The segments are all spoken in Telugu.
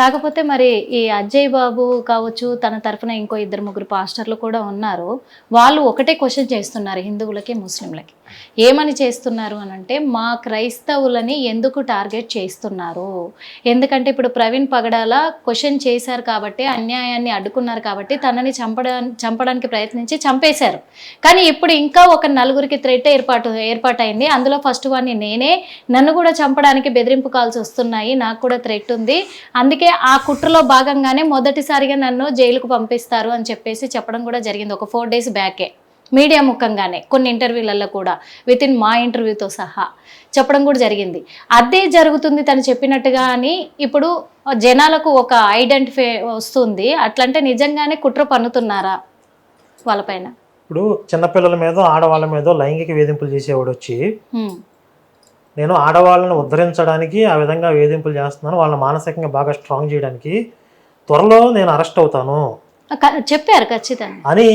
కాకపోతే మరి ఈ అజయ్ బాబు కావచ్చు, తన తరఫున ఇంకో 2-3 పాస్టర్లు కూడా ఉన్నారు. వాళ్ళు ఒకటే క్వశ్చన్ చేస్తున్నారు హిందువులకి, ముస్లింలకి. ఏమని చేస్తున్నారు అనంటే, మా క్రైస్తవులని ఎందుకు టార్గెట్ చేస్తున్నారు? ఎందుకంటే ఇప్పుడు ప్రవీణ్ పగడాల క్వశ్చన్ చేశారు కాబట్టి, అన్యాయాన్ని అడ్డుకున్నారు కాబట్టి తనని చంపడానికి ప్రయత్నించి చంపేశారు. కానీ ఇప్పుడు ఇంకా ఒక 4గురికి థ్రెట్ ఏర్పాటైంది. అందులో ఫస్ట్ వాడిని నేనే, నన్ను కూడా చంపడానికి బెదిరింపు కాల్స్ వస్తున్నాయి, నాకు కూడా థ్రెట్ ఉంది, అందుకే ఆ కుట్రలో భాగంగానే మొదటిసారిగా నన్ను జైలుకు పంపిస్తారు అని చెప్పడం కూడా జరిగింది. ఒక 4 days బ్యాకే మీడియా ముఖంగానే కొన్ని ఇంటర్వ్యూలలో కూడా వితిన్ మా ఇంటర్వ్యూతో సహా చెప్పడం కూడా జరిగింది. అదే జరుగుతుంది తను చెప్పినట్టుగా అని ఇప్పుడు జనాలకు ఒక ఐడెంటిఫై వస్తుంది. అట్లంటే నిజంగానే కుట్ర పన్నుతున్నారా వాళ్ళపైన? ఇప్పుడు చిన్నపిల్లల మీద, ఆడవాళ్ళ మీద లైంగిక వేధింపులు చేసేవాడు వచ్చి నేను ఆడవాళ్ళని ఉద్ధరించడానికి ఆ విధంగా వేధింపులు చేస్తున్నాను, వాళ్ళని మానసికంగా బాగా స్ట్రాంగ్ చేయడానికి త్వరలో నేను అరెస్ట్ అవుతాను చెప్పారు ఖచ్చితంగా అని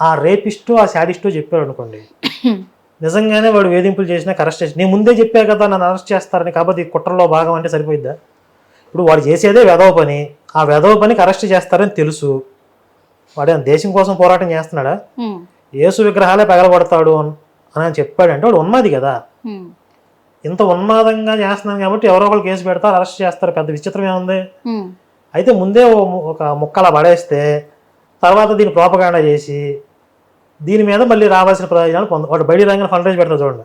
ఆ రేపిస్టు, ఆ శాడిస్టు చెప్పారు అనుకోండి. నిజంగానే వాడు వేధింపులు చేసినా అరెస్ట్ చేసి, నేను ముందే చెప్పా కదా నన్ను అరెస్ట్ చేస్తారని, కాబట్టి ఈ కుట్రలో భాగం అంటే సరిపోయిద్దా? ఇప్పుడు వాడు చేసేదే వెధవ పని, ఆ వెధవ పనికి అరెస్ట్ చేస్తారని తెలుసు. వాడు దేశం కోసం పోరాటం చేస్తున్నాడా? యేసు విగ్రహాలే పగలబడతాడు అని చెప్పాడంటే వాడు ఉన్మాది కదా. ఇంత ఉన్మాదంగా చేస్తున్నాను కాబట్టి ఎవరో ఒకరు కేసు పెడతారు, అరెస్ట్ చేస్తారు, పెద్ద విచిత్రం ఏముంది? అయితే ముందే ఒక ముక్కలా పడేస్తే తర్వాత దీన్ని ప్రోపగాండా చేసి దీని మీద మళ్ళీ రావాల్సిన ప్రయోజనాలు వాడు బయట రంగానే ఫండ్ రైజ్ పెడతాడు చూడండి.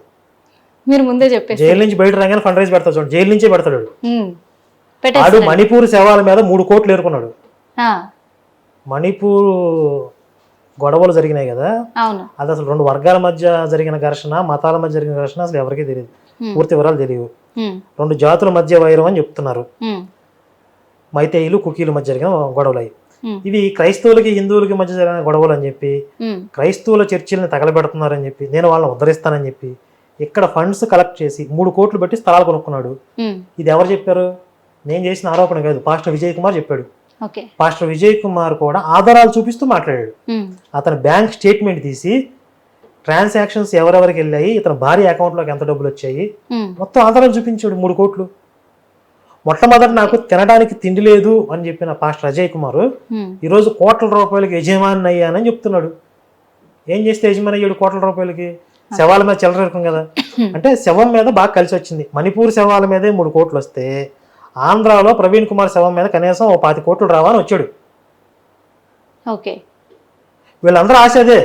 మీరు ముందే చెప్పారు, జైలు నుంచి బయట రంగానే ఫండ్ రైజ్ పెడతాడు చూడండి. జైలు నుంచే పెడతాడు వాడు. మణిపూర్ శవాల మీద 3 కోట్లు ఏరుకున్నాడు. మణిపూర్ గొడవలు జరిగినాయి కదా, అది అసలు 2 వర్గాల మధ్య జరిగిన ఘర్షణ, మతాల మధ్య జరిగిన ఘర్షణ అసలు ఎవరికీ తెలియదు, పూర్తి వివరాలు తెలియవు. 2 జాతుల మధ్య వైరం అని చెప్తున్నారు. మైతేయులు, కుకీల మధ్య జరిగిన గొడవలు అవి. ఇవి క్రైస్తవులకి, హిందువులకి మధ్య జరిగిన గొడవలు అని చెప్పి, క్రైస్తవుల చర్చిల్ని తగలబెడుతున్నారని చెప్పి, నేను వాళ్ళని ఉద్ధరిస్తానని చెప్పి ఇక్కడ ఫండ్స్ కలెక్ట్ చేసి 3 కోట్లు పెట్టి స్థలాలు కొనుక్కున్నాడు. ఇది ఎవరు చెప్పారు? నేను చేసిన ఆరోపణ కాదు, పాస్టర్ విజయ్ కుమార్ చెప్పాడు. పాస్టర్ విజయ్ కుమార్ కూడా ఆధారాలు చూపిస్తూ మాట్లాడాడు. అతని బ్యాంక్ స్టేట్మెంట్ తీసి ట్రాన్సాక్షన్స్ ఎవరెవరికి వెళ్ళాయి, ఇతని భార్య అకౌంట్లోకి ఎంత డబ్బులు వచ్చాయి, మొత్తం ఆధారాలు చూపించాడు. 3 కోట్లు. మొట్టమొదటి నాకు తినడానికి తిండి లేదు అని చెప్పిన పాస్టర్ అజయ్ కుమార్ ఈరోజు కోట్ల రూపాయలకి యజమాని అయ్యానని చెప్తున్నాడు. ఏం చేస్తే యజమాని అయ్యాడు కోట్ల రూపాయలకి? శవాల మీద చెలరేరుకం కదా. అంటే శవం మీద బాగా కలిసి వచ్చింది. మణిపూర్ శవాల మీదే 3 కోట్లు వస్తే ఆంధ్రాలో ప్రవీణ్ కుమార్ శవం మీద కనీసం 20 కోట్లు రావని వచ్చాడు. వీళ్ళందరూ ఆశ అదే.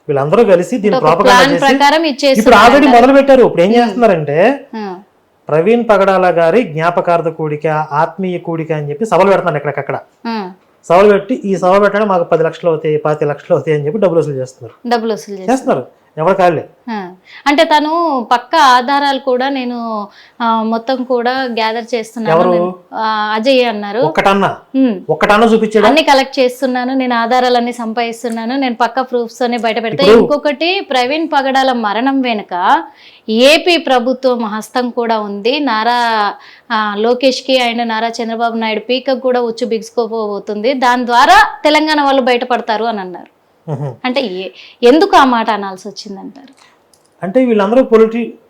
వీళ్ళందరూ కలిసి దీని ప్రోపగాండా చేసి ఇప్పుడు ఆల్రెడీ మొదలు పెట్టారు. ఇప్పుడు ఏం చేస్తున్నారంటే ప్రవీణ్ పగడాల గారి జ్ఞాపకార్థ కూడిక, ఆత్మీయ కూడిక అని చెప్పి సభలు పెడుతున్నారు. ఎక్కడికక్కడ సభలు పెట్టి ఈ సభ పెట్టడం మాకు 10 లక్షలు అవుతాయి, 25 లక్షలు అవుతాయి అని చెప్పి డబ్బులు వసూలు చేస్తున్నారు. ఎవరు కాలే. అంటే తను పక్క ఆధారాలు కూడా నేను మొత్తం కూడా గ్యాదర్ చేస్తున్నాను, అజయ్ అన్నారు. ఒక్కటన్నా చూపించాడు, అన్ని కలెక్ట్ చేస్తున్నాను, నేను ఆధారాలన్నీ సంపాదిస్తున్నాను, నేను పక్క ప్రూఫ్స్ తోనే బయట పెడతా. ఇంకొకటి, ప్రవీణ్ పగడాల మరణం వెనుక ఏపీ ప్రభుత్వం హస్తం కూడా ఉంది. నారా లోకేష్ కి అండ్ నారా చంద్రబాబు నాయుడు పీక కూడా ఉచ్చు బిగుసుకోబోతుంది, దాని ద్వారా తెలంగాణ వాళ్ళు బయటపడతారు అని అన్నారు. అంటే ఎందుకు ఆ మాట అనాల్సి వచ్చిందంటారు? అంటే వీళ్ళందరూ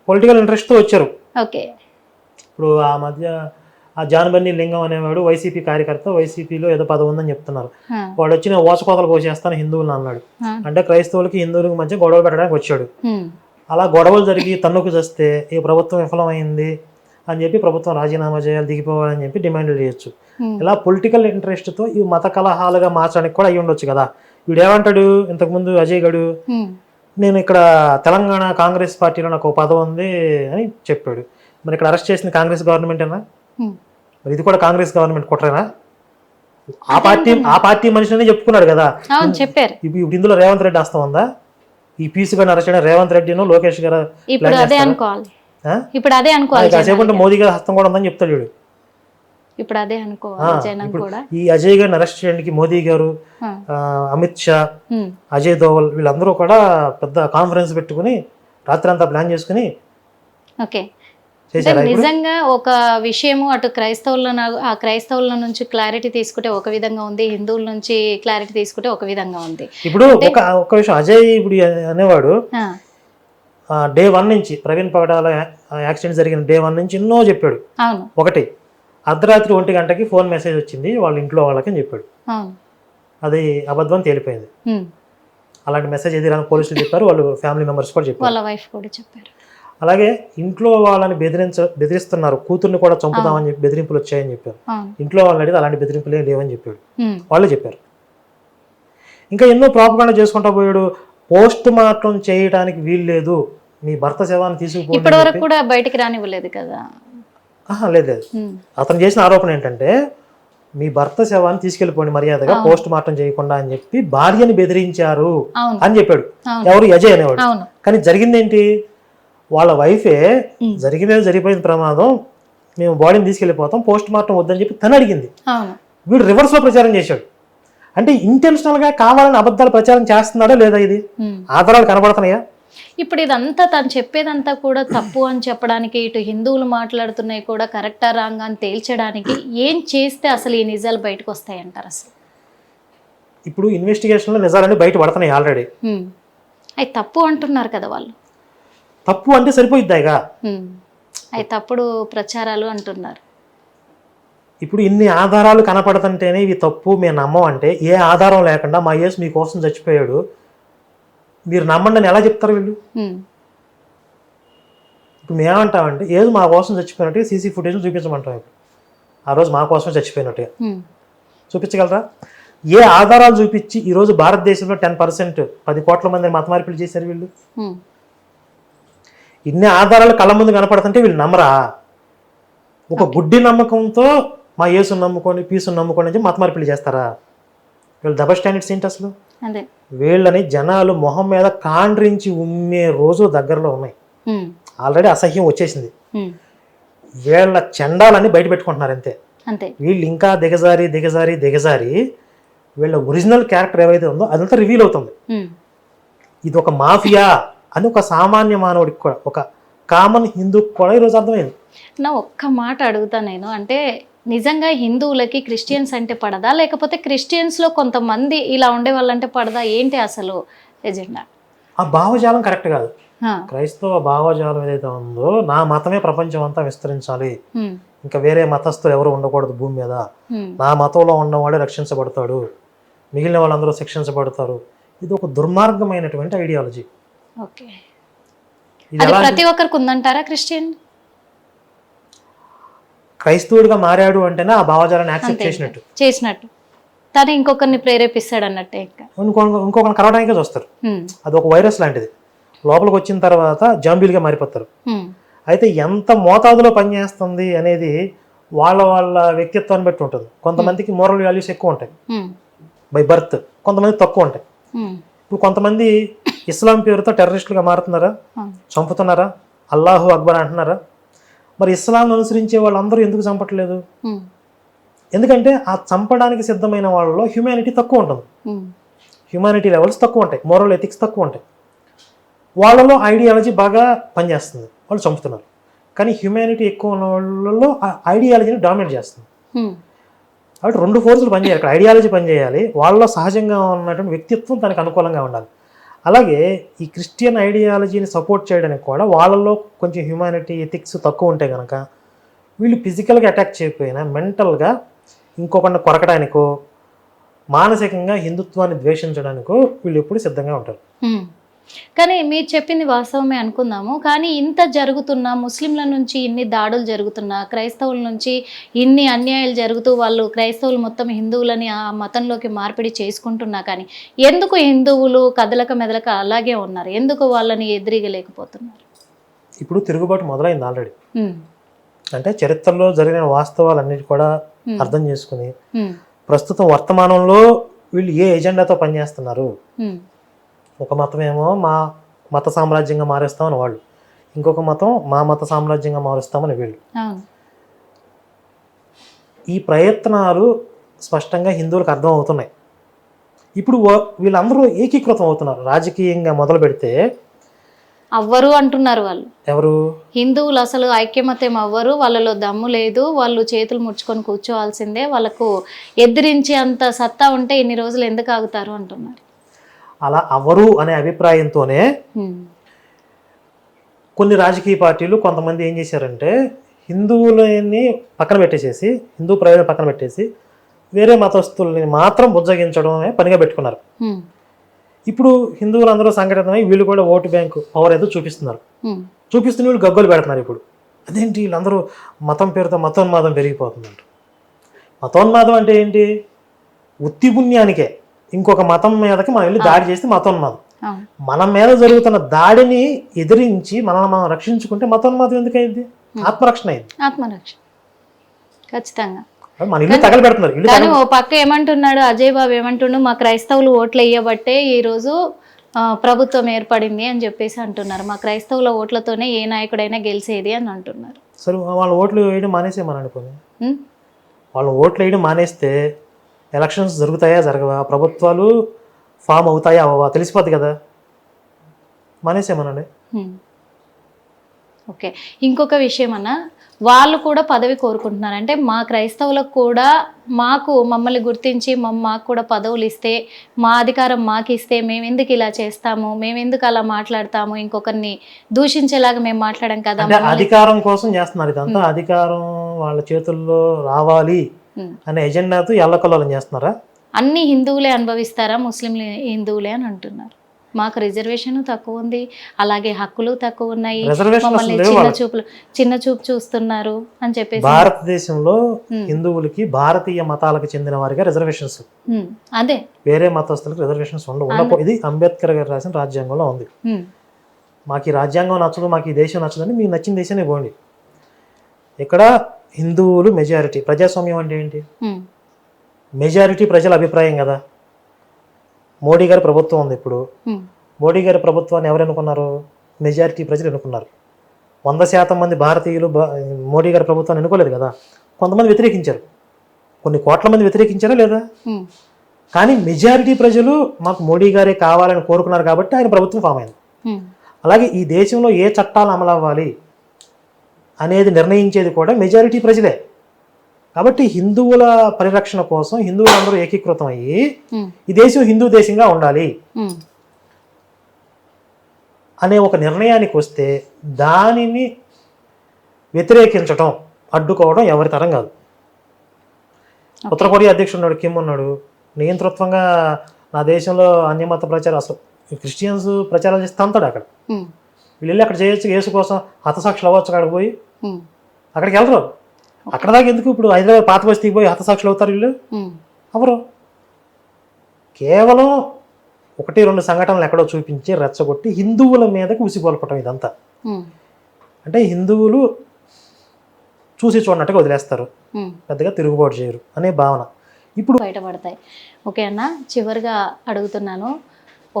పొలిటికల్ ఇంట్రెస్ట్ తో వచ్చారు. ఇప్పుడు ఆ మధ్య ఆ జానబన్ని లింగం అనేవాడు వైసీపీ కార్యకర్త, వైసీపీలో ఏదో పదవి ఉందని చెప్తున్నారు. వాడు వచ్చిన ఓచకోతలు కోసేస్తాను హిందువులను అన్నాడు. అంటే క్రైస్తవులకి, హిందువులకి మధ్య గొడవలు పెట్టడానికి వచ్చాడు. అలా గొడవలు జరిగి తన్నుకు చేస్తే ఈ ప్రభుత్వం విఫలమైంది అని చెప్పి ప్రభుత్వం రాజీనామా చేయాలి, దిగిపోవాలని చెప్పి డిమాండ్లు చేయొచ్చు. ఇలా పొలిటికల్ ఇంట్రెస్ట్ తో ఈ మత కలహాలుగా మార్చడానికి కూడా అయ్యి ఉండొచ్చు కదా. వీడు ఏమంటాడు, ఇంతకుముందు అజయ్ గడు నేను ఇక్కడ తెలంగాణ కాంగ్రెస్ పార్టీలో నాకు పదవి ఉంది అని చెప్పాడు. మరి ఇక్కడ అరెస్ట్ చేసింది కాంగ్రెస్ గవర్నమెంట్ అన్నా, మరి ఇది కూడా కాంగ్రెస్ గవర్నమెంట్ కుట్రేనా? ఆ పార్టీ మనిషిని చెప్పుకున్నాడు కదా. ఇప్పుడు ఇందులో రేవంత్ రెడ్డి హస్తం ఉందా? ఈ పీసీ గారిని అరెస్ట్ చేయడం రేవంత్ రెడ్డిను, లోకేష్ గారు కాసేపు మోదీ గారి హస్తం కూడా ఉందని చెప్తాడు వీడు. ఇప్పుడు అదే అనుకోవాలి. ఈ అజయ్ గారిని అరెస్ట్ చేయడానికి మోదీ గారు, అమిత్ షా, అజయ్ దోవల్ వీళ్ళందరూ కూడా పెద్ద కాన్ఫరెన్స్ పెట్టుకుని రాత్రి అంతా ప్లాన్ చేసుకుని నిజంగా ఒక విషయము అటు క్రైస్తవుల నుంచి క్లారిటీ తీసుకుంటే ఒక విధంగా ఉంది, హిందువుల నుంచి క్లారిటీ తీసుకుంటే ఒక విధంగా ఉంది. ఇప్పుడు ఒక విషయం, అజయ్ ఇప్పుడు అనేవాడు డే 1 నుంచి ప్రవీణ్ పగడాల యాక్సిడెంట్ జరిగిన డే 1 నుంచి ఎన్నో చెప్పాడు. ఒకటి అర్ధరాత్రి 1 గంటకి ఫోన్ మెసేజ్ వచ్చింది వాళ్ళ ఇంట్లో వాళ్ళకి అని చెప్పాడు. అవును. అది అబద్ధం అని తేలిపోయింది. ఉమ్. అలాంటి మెసేజ్ ఏది రాని పోలీసులు చెప్పారు, వాళ్ళు ఫ్యామిలీ మెంబర్స్ కూడా చెప్పారు. వాళ్ళ వైఫ్ కూడా చెప్పారు. అలాగే ఇంట్లో వాళ్ళని బెదిరిస్తున్నారు, కూతుర్ని కూడా చంపుతామని చెప్పి బెదిరింపులు వచ్చాయని చెప్పారు. అవును. ఇంట్లో వాళ్ళని అడిగితే అలాంటి బెదిరింపులు ఏం లేవని చెప్పాడు, ఉమ్. వాళ్ళే చెప్పారు. ఇంకా ఎన్నో ప్రాపగాండా చేసుకుంటా పోయాడు. పోస్ట్ మార్టం చేయడానికి వీలు లేదు, మీ భర్త శవాన్ని తీసుకుపోయి. ఇప్పటి వరకు కూడా బయటికి రానివ్వలేదు కదా. లేదు లేదు, ఉమ్. అతను చేసిన ఆరోపణ ఏంటంటే మీ భర్త శవాన్ని తీసుకెళ్లిపోండి మర్యాదగా, పోస్ట్ మార్టం చేయకుండా అని చెప్పి భార్యని బెదిరించారు అవును. అని చెప్పాడు. అవును. ఎవరు? అజయ్ అనేవాడు. అవును. కానీ జరిగిందేంటి, వాళ్ళ వైఫే జరిగిపోయిన ప్రమాదం, మేము బాడీని తీసుకెళ్లిపోతాం, పోస్ట్ మార్టం వద్దని చెప్పి తను అడిగింది. అవును. వీడు రివర్స్ లో ప్రచారం చేశాడు. అంటే ఇంటెన్షనల్ గా కావాలని అబద్ధాలు ప్రచారం చేస్తున్నాడా లేదా? ఇది ఉమ్. ఆధారాలు కనబడుతున్నాయా? ఇప్పుడు ఇదంతా తను చెప్పేదంతా కూడా తప్పు అని చెప్పడానికి, ఇటు హిందువులు మాట్లాడుతున్నాయి కూడా కరెక్టా రాంగా అని తేల్చడానికి ఏం చేస్తే అసలు ఈ నిజాలు బయటకు వస్తాయంటారు అసలు? ఇప్పుడు ఇన్వెస్టిగేషన్ లో నిజాలన్నీ బయట పడుతున్నాయి ఆల్రెడీ. అవి తప్పు అంటున్నారు కదా వాళ్ళు. తప్పు అంటే సరిపోయిద్దాయిగా. అవి తప్పుడు ప్రచారాలు అంటున్నారు. ఇప్పుడు ఇన్ని ఆధారాలు కనపడుతుంటేనే ఇవి తప్పు మేము నమ్మం అంటే, ఏ ఆధారం లేకుండా మా యేసు మీకోసం చచ్చిపోయాడు మీరు నమ్మండి అని ఎలా చెప్తారు వీళ్ళు? ఇప్పుడు మేమంటామంటే ఏదో మా కోసం చచ్చిపోయినట్టుగా సీసీ ఫుటేజ్ చూపించమంటాం. ఇప్పుడు ఆ రోజు మా కోసం చచ్చిపోయినట్టుగా చూపించగలరా? ఏ ఆధారాలు చూపించి ఈరోజు భారతదేశంలో 10% 10 కోట్ల మంది మత మార్పిడి చేశారు వీళ్ళు? ఇన్ని ఆధారాలు కళ్ళ ముందు కనపడుతుంటే వీళ్ళు నమ్మరా? ఒక గుడ్డి నమ్మకంతో మా యేసుని నమ్ముకొని పీసుని నమ్ముకొని అని మత మార్పిడి చేస్తారా? వీళ్ళు డబల్ స్టాండర్డ్స్ ఏంటి అసలు? వీళ్ళని జనాలు మొహం మీద కాండ్రించి ఉమ్మే రోజు దగ్గరలో ఉన్నాయి. ఆల్రెడీ అసహ్యం వచ్చేసింది. వీళ్ళ చండాలని బయట పెట్టుకుంటున్నారు అంతే. వీళ్ళు ఇంకా దిగజారి వీళ్ళ ఒరిజినల్ క్యారెక్టర్ ఏవైతే ఉందో అదంతా రివీల్ అవుతుంది. ఇది ఒక మాఫియా అని ఒక సామాన్య మానవుడికి కూడా, ఒక కామన్ హిందూకి కూడా ఈరోజు అర్థమైంది. నా ఒక్క మాట అడుగుతా నేను, అంటే నిజంగా హిందువులకి క్రిస్టియన్స్ అంటే పడదా, లేకపోతే క్రిస్టియన్స్లో కొంతమంది ఇలా ఉండే వాళ్ళంటే పడదా? ఏంటి అసలు ఎజెండా? ఆ భావజాలం కరెక్ట్ కాదు. క్రైస్తవ భావజాలం ఏదైతే ఉందో, నా మతమే ప్రపంచం అంతా విస్తరించాలి, ఇంకా వేరే మతస్థులు ఎవరు ఉండకూడదు భూమి మీద, నా మతంలో ఉన్నవాడే రక్షించబడతాడు, మిగిలిన వాళ్ళందరూ శిక్షించబడతారు, ఇది ఒక దుర్మార్గమైనటువంటి ఐడియాలజీ. ప్రతి ఒక్కరికి ఉందంటారా? క్రిస్టియన్ క్రైస్తవుడిగా మారాడు అంటేనే ఆ భావజాలాన్ని యాక్సెప్ట్ చేసినట్టు తను ఇంకొకరిని ప్రేరేపిస్తాడు అన్నట్టే. ఇంకొకరిని కలవడానికే చూస్తారు. అది ఒక వైరస్ లాంటిది. లోపలికి వచ్చిన తర్వాత జాంబీలుగా మారిపోతారు. అయితే ఎంత మోతాదులో పనిచేస్తుంది అనేది వాళ్ళ వ్యక్తిత్వాన్ని బట్టి ఉంటుంది. కొంతమందికి మోరల్ వాల్యూస్ ఎక్కువ ఉంటాయి బై బర్త్, కొంతమంది తక్కువ ఉంటాయి. ఇప్పుడు కొంతమంది ఇస్లాం పేరుతో టెర్రరిస్టులుగా మారుతున్నారా, చంపుతున్నారా, అల్లాహు అక్బర్ అంటున్నారా? మరి ఇస్లాం అనుసరించే వాళ్ళందరూ ఎందుకు చంపట్లేదు? ఎందుకంటే ఆ చంపడానికి సిద్ధమైన వాళ్ళలో హ్యూమానిటీ తక్కువ ఉంటుంది, హ్యూమానిటీ లెవెల్స్ తక్కువ ఉంటాయి, మోరల్ ఎథిక్స్ తక్కువ ఉంటాయి. వాళ్ళలో ఐడియాలజీ బాగా పనిచేస్తుంది, వాళ్ళు చంపుతున్నారు. కానీ హ్యూమానిటీ ఎక్కువ ఉన్న వాళ్ళలో ఆ ఐడియాలజీని డామినేట్ చేస్తుంది. కాబట్టి 2 ఫోర్సులు పనిచేయాలి. ఇక్కడ ఐడియాలజీ పనిచేయాలి, వాళ్ళలో సహజంగా ఉన్నటువంటి వ్యక్తిత్వం తనకు అనుకూలంగా ఉండాలి. అలాగే ఈ క్రిస్టియన్ ఐడియాలజీని సపోర్ట్ చేయడానికి కూడా వాళ్ళలో కొంచెం హ్యూమానిటీ ఎథిక్స్ తక్కువ ఉంటే కనుక వీళ్ళు ఫిజికల్గా అటాక్ చేయకపోయినా మెంటల్గా ఇంకొకరిని కొరకడానికో, మానసికంగా హిందుత్వాన్ని ద్వేషించడానికో వీళ్ళు ఎప్పుడు సిద్ధంగా ఉంటారు. కానీ మీరు చెప్పింది వాస్తవమే అనుకుందాము. కానీ ఇంత జరుగుతున్నా, ముస్లింల నుంచి ఇన్ని దాడులు జరుగుతున్నా, క్రైస్తవుల నుంచి ఇన్ని అన్యాయాలు జరుగుతూ వాళ్ళు క్రైస్తవులు మొత్తం హిందువులని ఆ మతంలోకి మార్పిడి చేసుకుంటున్నా కానీ ఎందుకు హిందువులు కదలక మెదలక అలాగే ఉన్నారు? ఎందుకు వాళ్ళని ఎదిరిగలేకపోతున్నారు? ఇప్పుడు తిరుగుబాటు మొదలైంది ఆల్రెడీ. అంటే చరిత్రలో జరిగిన వాస్తవాలన్నిటి కూడా అర్థం చేసుకుని ప్రస్తుతం వర్తమానంలో వీళ్ళు ఏ ఎజెండాతో పనిచేస్తున్నారు. ఒక మతమేమో మా మత సామ్రాజ్యంగా మారేస్తామని వాళ్ళు, ఇంకొక మతం మా మత సామ్రాజ్యంగా మారుస్తామని వీళ్ళు. ఈ ప్రయత్నాలు స్పష్టంగా హిందువులకు అర్థం అవుతున్నాయి. ఇప్పుడు వీళ్ళందరూ ఏకీకృతం అవుతున్నారు. రాజకీయంగా మొదలు పెడితే అవ్వరు అంటున్నారు వాళ్ళు. ఎవరు? హిందువులు అసలు ఐక్యమత్యం అవ్వరు, వాళ్ళలో దమ్ము లేదు, వాళ్ళు చేతులు ముడుచుకొని కూర్చోవాల్సిందే, వాళ్ళకు ఎదిరించే అంత సత్తా ఉంటే ఇన్ని రోజులు ఎందుకు ఆగుతారు అంటున్నారు. అలా అవ్వరు అనే అభిప్రాయంతోనే కొన్ని రాజకీయ పార్టీలు కొంతమంది ఏం చేశారంటే హిందువులని పక్కన పెట్టేసేసి, హిందూ ప్రయోజనం పక్కన పెట్టేసి వేరే మతస్థుల్ని మాత్రం బుజ్జగించడమే పనిగా పెట్టుకున్నారు. ఇప్పుడు హిందువులందరూ సంఘటితమై వీళ్ళు కూడా ఓటు బ్యాంకు పవర్ ఏదో చూపిస్తున్నారు. చూపిస్తున్న వీళ్ళు గగ్గోలు పెడుతున్నారు. ఇప్పుడు అదేంటి వీళ్ళందరూ మతం పేరుతో మతోన్మాదం పెరిగిపోతుందంట. మతోన్మాదం అంటే ఏంటి? ఉత్తి పుణ్యానికే ఇంకొక మతం మీదకి మనం వెళ్ళి దాడి చేస్తే మతోన్మాదం. మన మీద జరుగుతున్న దాడిని ఎదిరించి మనల్ని మనం రక్షించుకుంటే మతోన్మాదం ఎందుకు అయింది? ఆత్మరక్షణ అయింది. ఆత్మరక్షణ ఖచ్చితంగా. మన ఇల్లు తగలబెడుతున్నారు. కానీ ఓ పక్క ఏమంటున్నాడు అజయ్ బాబు, ఏమంటుండు మా క్రైస్తవులు ఓట్లు వేయబట్టే ఈ రోజు ప్రభుత్వం ఏర్పడింది అని చెప్పేసి అంటున్నారు. మా క్రైస్తవుల ఓట్లతోనే ఏ నాయకుడైనా గెలిచేది అని అంటున్నారు. సరే వాళ్ళ ఓట్లు వేయడం మానేసేమని అనుకోని, వాళ్ళ ఓట్లు వేయడం మానేస్తే ఎలక్షన్స్ జరుగుతాయా జరగవా, ప్రభుత్వాలు ఫామ్ అవుతాయా అవ్వవా తెలిసిపోద్ది కదా. మానేసేమనండి. ఓకే, ఇంకొక విషయం అన్న, వాళ్ళు కూడా పదవి కోరుకుంటున్నారు. అంటే మా క్రైస్తవులకు కూడా మమ్మల్ని గుర్తించి మాకు కూడా పదవులు ఇస్తే, మా అధికారం మాకు ఇస్తే మేము ఎందుకు ఇలా చేస్తాము, మేము ఎందుకు అలా మాట్లాడతాము, ఇంకొకరిని దూషించేలాగా మేము మాట్లాడాం కదా. అధికారం కోసం చేస్తున్నారు ఇదంతా. అధికారం వాళ్ళ చేతుల్లో రావాలి అనే ఎజెండాతో ఎల్లకొల్లం చేస్తున్నారా? అన్ని హిందువులే అనుభవిస్తారా, ముస్లింలు హిందువులే అని అంటున్నారు. మాకు రిజర్వేషన్ తక్కువ ఉంది, అలాగే హక్కులు తక్కువ ఉన్నాయి, మమ్మల్ని చిన్న చూపు చూస్తున్నారు అని చెప్పేసి. భారతదేశంలో హిందువులకి భారతీయ మతాలకు చెందిన వారిగా రిజర్వేషన్స్, అదే వేరే మతస్థులకు రిజర్వేషన్స్ ఉండవు. ఇది అంబేద్కర్ గారు రాసిన రాజ్యాంగంలో ఉంది. మాకు ఈ రాజ్యాంగం నచ్చదు, మాకు ఈ దేశం నచ్చదని మీకు నచ్చిన దేశాన్ని పోండి. ఇక్కడ హిందువులు మెజారిటీ. ప్రజాస్వామ్యం అంటే ఏంటి? మెజారిటీ ప్రజల అభిప్రాయం కదా. మోడీ గారి ప్రభుత్వం ఉంది ఇప్పుడు. మోడీ గారి ప్రభుత్వాన్ని ఎవరు ఎన్నుకున్నారు? మెజారిటీ ప్రజలు ఎన్నుకున్నారు. 100% మంది భారతీయులు మోడీ గారి ప్రభుత్వాన్ని ఎన్నుకోలేదు కదా. కొంతమంది వ్యతిరేకించారు, కొన్ని కోట్ల మంది వ్యతిరేకించారా లేదా? కానీ మెజారిటీ ప్రజలు మాకు మోడీ గారే కావాలని కోరుకున్నారు కాబట్టి ఆయన ప్రభుత్వం ఫామ్ అయింది. అలాగే ఈ దేశంలో ఏ చట్టాలు అమలు అవ్వాలి అనేది నిర్ణయించేది కూడా మెజారిటీ ప్రజలే. కాబట్టి హిందువుల పరిరక్షణ కోసం హిందువులందరూ ఏకీకృతం అయ్యి ఈ దేశం హిందూ దేశంగా ఉండాలి అనే ఒక నిర్ణయానికి వస్తే దానిని వ్యతిరేకించటం, అడ్డుకోవడం ఎవరి తరం కాదు. ఉత్తర కొరియా అధ్యక్షుడు ఉన్నాడు, కిమ్ ఉన్నాడు, నియంతృత్వంగా నా దేశంలో అన్యమత ప్రచారం, అసలు క్రిస్టియన్స్ ప్రచారాలు చేస్తే అంతాడు అక్కడ. వీళ్ళు అక్కడ చేయొచ్చు, యేసు కోసం హతసాక్షులు అవ్వచ్చు. అక్కడికి పోయి అక్కడికి వెళ్ళరు. అక్కడ దాకా ఎందుకు? ఇప్పుడు హైదరాబాద్ పాత బస్తీకి పోయి హతసాక్షులు అవుతారు వీళ్ళు? ఎవరు? కేవలం 1-2 సంఘటనలు ఎక్కడో చూపించి రెచ్చగొట్టి హిందువుల మీదకి ఉసిగొల్పటం ఇదంతా. అంటే హిందువులు చూసి చూడనట్టుగా వదిలేస్తారు, పెద్దగా తిరుగుబాటు చేయరు అనే భావన ఇప్పుడు బయటపడతాయి. ఓకే అన్న, చివరిగా అడుగుతున్నాను,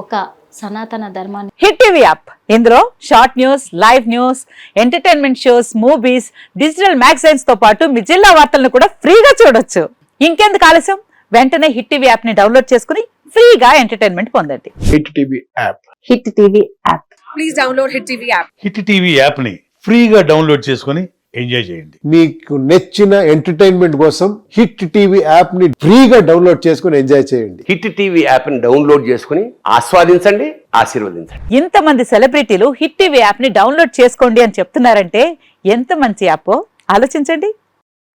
ఒక సనాతన ధర్మాన్ని హిట్ టీవీ యాప్, ఇందులో short news, live news, entertainment shows, movies, digital magazines తో పాటు మీ జిల్లా వార్తలను కూడా ఫ్రీగా చూడొచ్చు. ఇంకెందుకు ఆలస్యం, వెంటనే హిట్ టీవీ యాప్ ని డౌన్లోడ్ చేసుకుని ఫ్రీగా ఎంటర్టైన్మెంట్ పొందండి. Hit TV app, hit TV app, please download hit TV app. Hit TV app ని ఫ్రీగా డౌన్లోడ్ చేసుకుని ఎంజాయ్ చేయండి. మీకు నచ్చిన ఎంటర్టైన్మెంట్ కోసం హిట్ టీవీ యాప్ ని ఫ్రీగా డౌన్లోడ్ చేసుకుని ఎంజాయ్ చేయండి. హిట్ టీవీ యాప్ ని డౌన్లోడ్ చేసుకుని ఆస్వాదించండి, ఆశీర్వదించండి. ఇంతమంది సెలబ్రిటీలు హిట్ టీవీ యాప్ ని డౌన్లోడ్ చేసుకోండి అని చెప్తున్నారంటే ఎంత మంచి యాప్ ఆలోచించండి.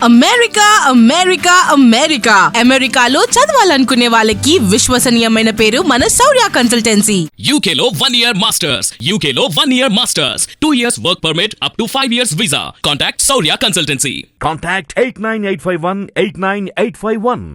అమెరికా అమెరికా అమెరికా అమెరికాలో చదవాలనుకునే వాళ్ళకి విశ్వసనీయమైన పేరు మన శౌర్య కన్సల్టెన్సీ. UK లో 1 year masters, UK లో 1 year masters, 2 years work permit up to 5 years visa. Contact Saurya Consultancy. Contact 89851 89851.